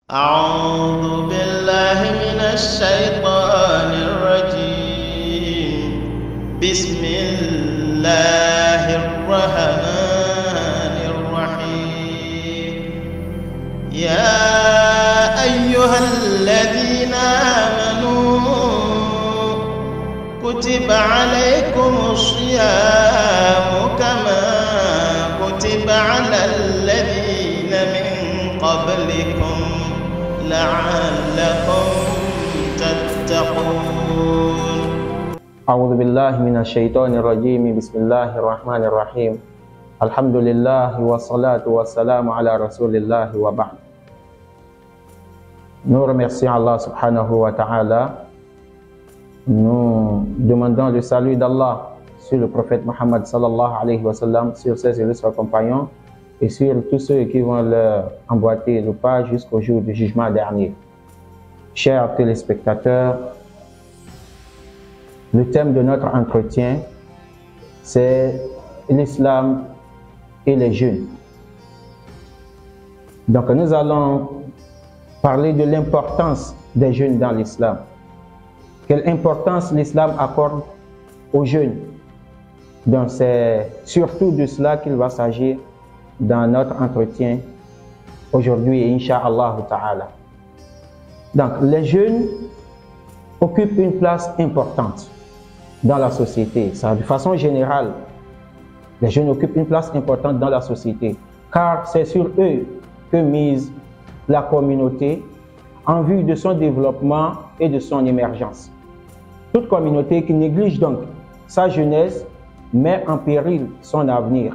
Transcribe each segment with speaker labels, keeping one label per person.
Speaker 1: أعوذ بالله من الشيطان الرجيم. بسم الله الرحمن الرحيم. يا أيها الذين آمنوا كتب عليكم الصيام كما كتب على الذين من قبلكم لعلكم تتقون.
Speaker 2: أعوذ بالله من الشيطان الرجيم. بسم الله الرحمن الرحيم. الحمد لله والصلاة والسلام على رسول الله وبعد. Nous remercions Allah subhanahu wa ta'ala. Nous demandons le salut d'Allah sur le prophète Muhammad sallallahu alayhi wa sallam, sur ses et ses compagnons et sur tous ceux qui vont leur emboîter le pas jusqu'au jour du jugement dernier. Chers téléspectateurs, le thème de notre entretien, c'est l'islam et les jeûnes. Donc nous allons parler de l'importance des jeûnes dans l'islam. Quelle importance l'islam accorde aux jeûnes. Donc c'est surtout de cela qu'il va s'agir dans notre entretien aujourd'hui, Inch'Allah ta'ala. Donc les jeunes occupent une place importante dans la société. Ça, de façon générale, les jeunes occupent une place importante dans la société, car c'est sur eux que mise la communauté en vue de son développement et de son émergence. Toute communauté qui néglige donc sa jeunesse met en péril son avenir.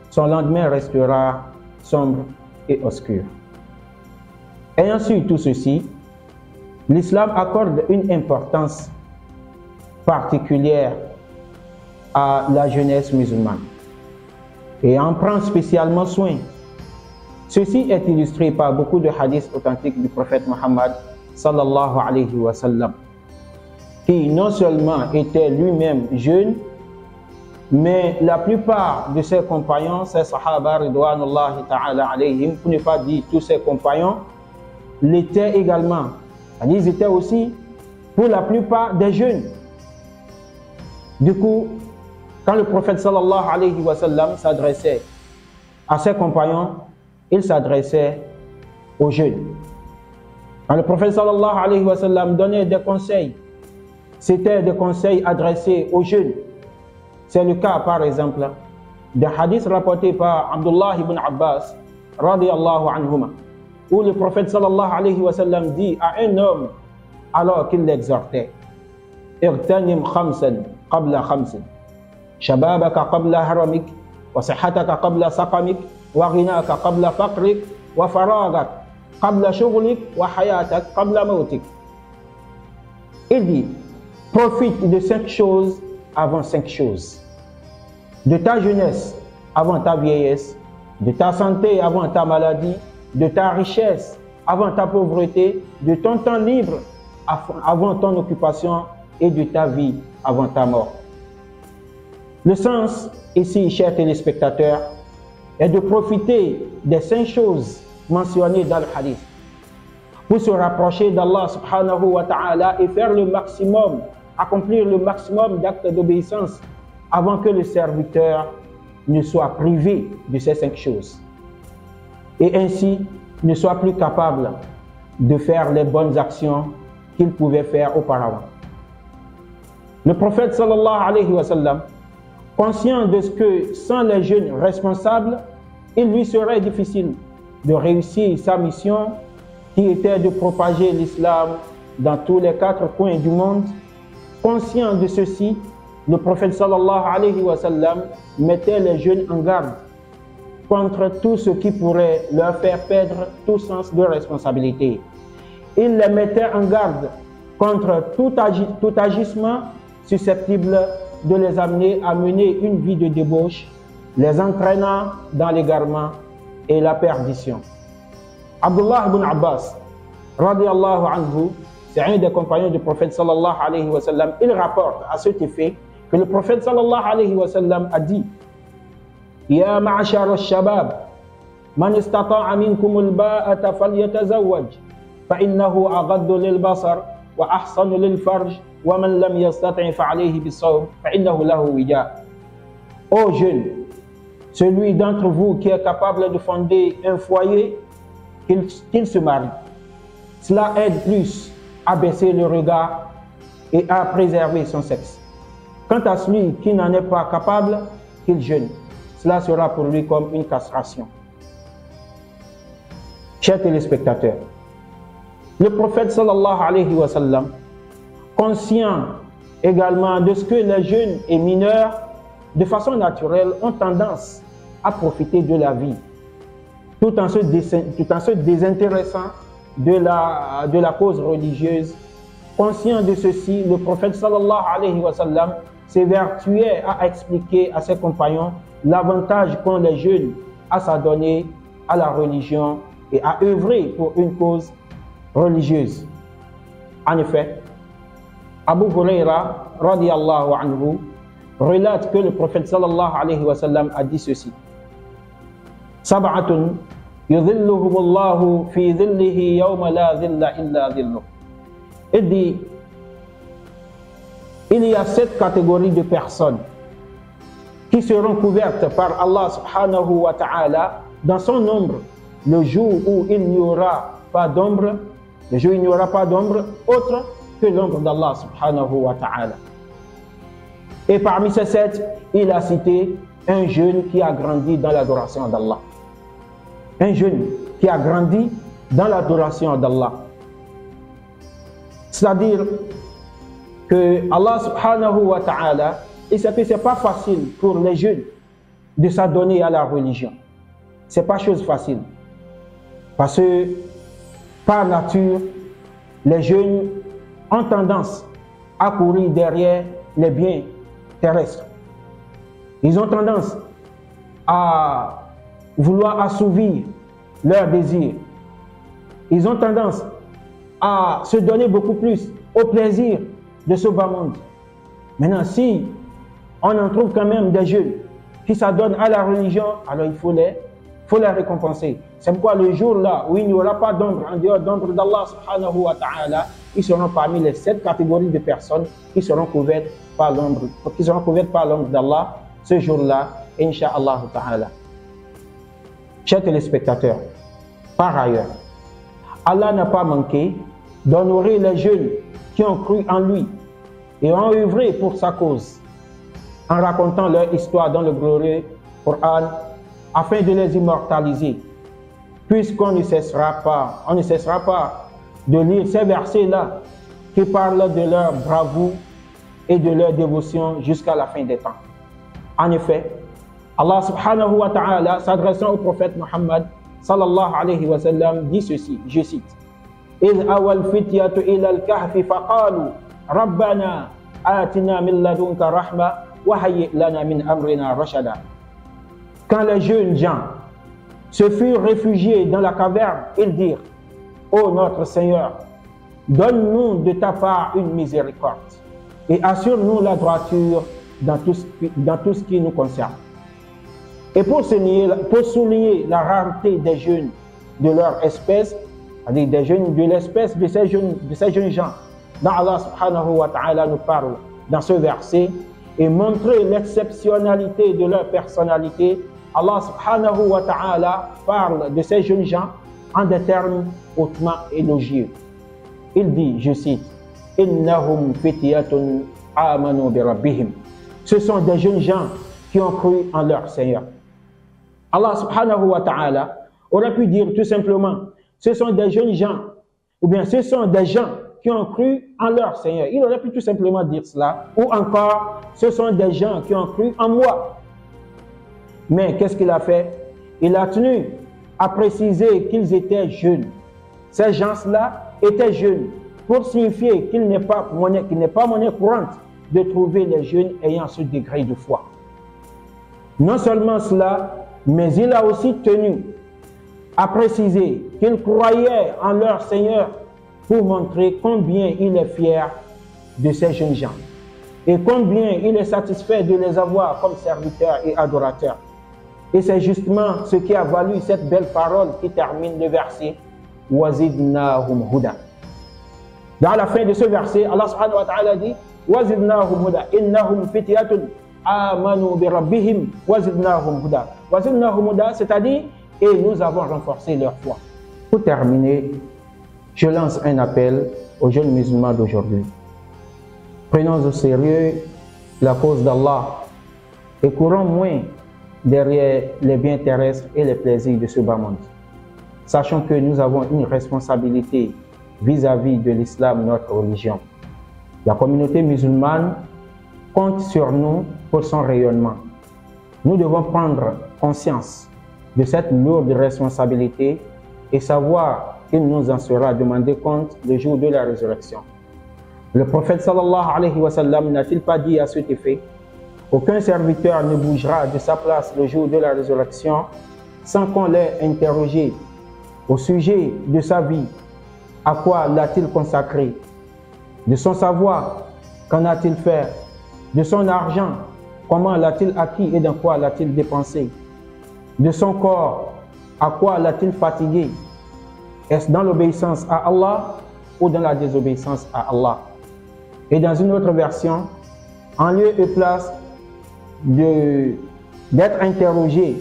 Speaker 2: Son lendemain restera sombre et obscur. Ayant su tout ceci, l'islam accorde une importance particulière à la jeunesse musulmane et en prend spécialement soin. Ceci est illustré par beaucoup de hadiths authentiques du prophète Muhammad sallallahu alayhi wa sallam, qui non seulement était lui-même jeune, mais la plupart de ses compagnons, ses sahaba ridwanullahi ta'ala alayhim, pour ne pas dire tous ses compagnons, l'étaient également. Ils étaient aussi pour la plupart des jeunes. Du coup, quand le prophète sallallahu alayhi wa sallam s'adressait à ses compagnons, il s'adressait aux jeunes. Quand le prophète sallallahu alayhi wa sallam donnait des conseils, c'était des conseils adressés aux jeunes. C'est le cas, par exemple, d'un hadith rapporté par Abdullah ibn Abbas, radiyallahu anhuma, où le prophète sallallahu alayhi wa sallam dit à un homme, alors qu'il l'exhortait, Irtanim khamsan qabla khamsin, shababaka qabla haramik, wa sihataka qabla saqamik, wa ghinaka qabla faqrik, wa faragak qabla shughlik, wa hayatak qabla mautik. Il dit, profite de 5 choses avant 5 choses. De ta jeunesse avant ta vieillesse, de ta santé avant ta maladie, de ta richesse avant ta pauvreté, de ton temps libre avant ton occupation et de ta vie avant ta mort. Le sens ici, chers téléspectateurs, est de profiter des 5 choses mentionnées dans le hadith pour se rapprocher d'Allah subhanahu wa ta'ala et faire le maximum, accomplir le maximum d'actes d'obéissance avant que le serviteur ne soit privé de ces 5 choses et ainsi ne soit plus capable de faire les bonnes actions qu'il pouvait faire auparavant. Le prophète sallallahu alayhi wa sallam, conscient de ce que sans les jeunes responsables, il lui serait difficile de réussir sa mission qui était de propager l'islam dans tous les 4 coins du monde. Conscient de ceci, le prophète sallallahu alayhi wa sallam mettait les jeunes en garde contre tout ce qui pourrait leur faire perdre tout sens de responsabilité. Il les mettait en garde contre tout agissement susceptible de les amener à mener une vie de débauche, les entraînant dans l'égarement et la perdition. Abdullah ibn Abbas, radiyallahu anhu, c'est un des compagnons du prophète sallallahu alayhi wa sallam, il rapporte à cet effet que le prophète sallallahu alayhi wa sallam a dit, Ya ma'ashar al-shabab, من استطاع منكم الباءة فليتزوج فإنه أغض للبصر وأحصن للفرج ومن لم يستطع فعليه بالصوم فإنه له وجاء. Ô jeunes, celui d'entre vous qui est capable de fonder un foyer, qu'il se marie. Cela aide plus à baisser le regard et à préserver son sexe. Quant à celui qui n'en est pas capable, qu'il jeûne. Cela sera pour lui comme une castration. Chers téléspectateurs, le prophète sallallahu alayhi wa sallam, conscient également de ce que les jeunes et mineurs, de façon naturelle, ont tendance à profiter de la vie, tout en se désintéressant de la cause religieuse. Conscient de ceci, le prophète sallallahu alayhi wa sallam s'évertuait à expliquer à ses compagnons l'avantage qu'ont les jeunes à s'adonner à la religion et à œuvrer pour une cause religieuse. En effet, Abu Huraira radiyallahu anhu relate que le prophète sallallahu alayhi wa sallam a dit ceci: Sab'atun yudhilluhumullahu fi dhillihi yawma la dhilla illa dhilluh. Il dit, il y a 7 catégories de personnes qui seront couvertes par Allah subhanahu wa ta'ala dans son ombre le jour où il n'y aura pas d'ombre, le jour où il n'y aura pas d'ombre autre que l'ombre d'Allah subhanahu wa ta'ala. Et parmi ces 7, il a cité un jeune qui a grandi dans l'adoration d'Allah. Un jeune qui a grandi dans l'adoration d'Allah. C'est-à-dire que Allah subhanahu wa ta'ala, il sait que ce n'est pas facile pour les jeunes de s'adonner à la religion. Ce n'est pas chose facile. Parce que par nature, les jeunes ont tendance à courir derrière les biens terrestres. Ils ont tendance à vouloir assouvir leurs désirs. Ils ont tendance à se donner beaucoup plus au plaisir de ce bas monde. Maintenant, si on en trouve quand même des jeunes qui s'adonnent à la religion, alors il faut les récompenser. C'est pourquoi le jour là où il n'y aura pas d'ombre en dehors d'ombre d'Allah subhanahu wa ta'ala, ils seront parmi les 7 catégories de personnes qui seront couvertes par l'ombre d'Allah ce jour-là, incha'Allah ta'ala. Chers téléspectateurs, par ailleurs, Allah n'a pas manqué d'honorer les jeunes qui ont cru en lui et ont œuvré pour sa cause, en racontant leur histoire dans le glorieux Coran, afin de les immortaliser, puisqu'on ne cessera pas de lire ces versets-là qui parlent de leur bravoure et de leur dévotion jusqu'à la fin des temps. En effet, Allah subhanahu wa ta'ala, s'adressant au prophète Muhammad sallallahu alayhi wa sallam, dit ceci, je cite: إِذْ أَوَى الْفِتْيَةُ إِلَى الْكَهْفِ فَقَالُوا رَبَّنَا آتِنَا مِنْ لَدُنْكَ رَحْمَةً وَهَيِّئْ لَنَا مِنْ أَمْرِنَا رَشَدًا. Quand les jeunes gens se furent réfugiés dans la caverne, ils dirent: Ô notre Seigneur, donne-nous de ta part une miséricorde et assure-nous la droiture dans tout ce qui nous concerne. Et pour souligner la rareté des jeunes de leur espèce, c'est-à-dire des jeunes de l'espèce de ces jeunes gens dont Allah subhanahu wa ta'ala nous parle dans ce verset, et montrer l'exceptionnalité de leur personnalité, Allah subhanahu wa ta'ala parle de ces jeunes gens en des termes hautement élogieux. Il dit, je cite: Innahum fityatun amanu bi rabbihim. Ce sont des jeunes gens qui ont cru en leur Seigneur. Allah subhanahu wa ta'ala aurait pu dire tout simplement: ce sont des jeunes gens, ou bien ce sont des gens qui ont cru en leur Seigneur. Il aurait pu tout simplement dire cela, ou encore ce sont des gens qui ont cru en moi. Mais qu'est-ce qu'il a fait? Il a tenu à préciser qu'ils étaient jeunes. Ces gens-là étaient jeunes pour signifier qu'il n'est pas monnaie courante de trouver les jeunes ayant ce degré de foi. Non seulement cela, mais il a aussi tenu à préciser qu'ils croyaient en leur Seigneur pour montrer combien il est fier de ces jeunes gens et combien il est satisfait de les avoir comme serviteurs et adorateurs. Et c'est justement ce qui a valu cette belle parole qui termine le verset « Wazidnahum huda ». Dans la fin de ce verset, Allah subhanahu wa ta'ala dit « Wazidnahum huda, innahum fityatun amanu bi rabbihim, wazidnahum huda ». Wazidnahum huda, c'est-à-dire « et nous avons renforcé leur foi ». Pour terminer, je lance un appel aux jeunes musulmans d'aujourd'hui. Prenons au sérieux la cause d'Allah et courons moins derrière les biens terrestres et les plaisirs de ce bas monde. Sachant que nous avons une responsabilité vis-à-vis de l'islam, notre religion. La communauté musulmane compte sur nous pour son rayonnement. Nous devons prendre conscience de cette lourde responsabilité et savoir qu'il nous en sera demandé compte le jour de la résurrection. Le prophète sallallahu alayhi wa sallam n'a-t-il pas dit à cet effet: aucun serviteur ne bougera de sa place le jour de la résurrection sans qu'on l'ait interrogé au sujet de sa vie. À quoi l'a-t-il consacré? De son savoir, qu'en a-t-il fait? De son argent, comment l'a-t-il acquis et dans quoi l'a-t-il dépensé? De son corps, à quoi l'a-t-il fatigué? Est-ce dans l'obéissance à Allah ou dans la désobéissance à Allah? Et dans une autre version, en lieu et place d'être interrogé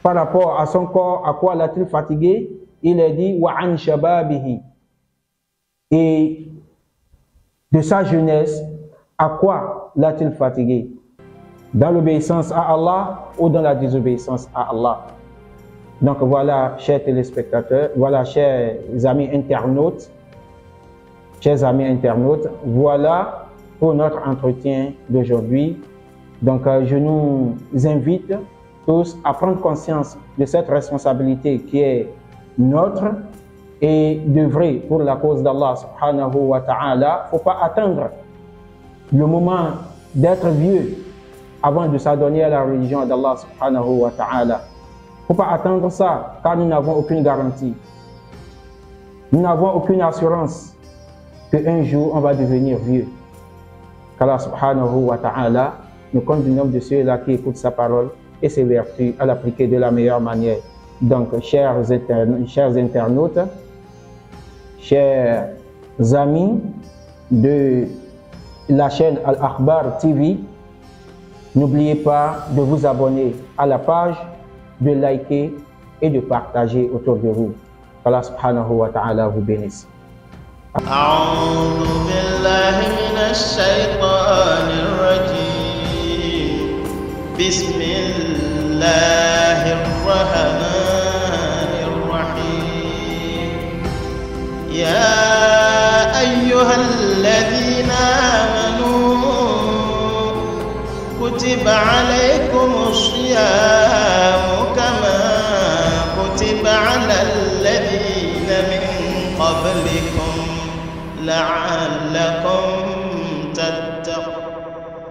Speaker 2: par rapport à son corps, à quoi l'a-t-il fatigué, il est dit wa an shababihi, et de sa jeunesse, à quoi l'a-t-il fatigué? Dans l'obéissance à Allah ou dans la désobéissance à Allah? Donc voilà, chers téléspectateurs, voilà, chers amis internautes, voilà pour notre entretien d'aujourd'hui. Donc je nous invite tous à prendre conscience de cette responsabilité qui est nôtre et d'œuvrer pour la cause d'Allah subhanahu wa ta'ala. Il ne faut pas attendre le moment d'être vieux avant de s'adonner à la religion d'Allah subhanahu wa ta'ala. Il ne faut pas attendre ça, car nous n'avons aucune garantie. Nous n'avons aucune assurance qu'un jour on va devenir vieux. Qu'Allah subhanahu wa ta'ala nous compte du nombre de ceux-là qui écoutent sa parole et ses vertus à l'appliquer de la meilleure manière. Donc, chers internautes, chers amis de la chaîne Al-Akhbar TV, n'oubliez pas de vous abonner à la page, de liker et de partager autour de vous. Allah subhanahu wa ta'ala vous bénisse.
Speaker 1: أعوذ بالله من الشيطان الرجيم بسم الله الرحمن الرحيم يا أيها الذين آمنوا كتب عليكم الصيام كما كتب على الذين من قبلكم لعلكم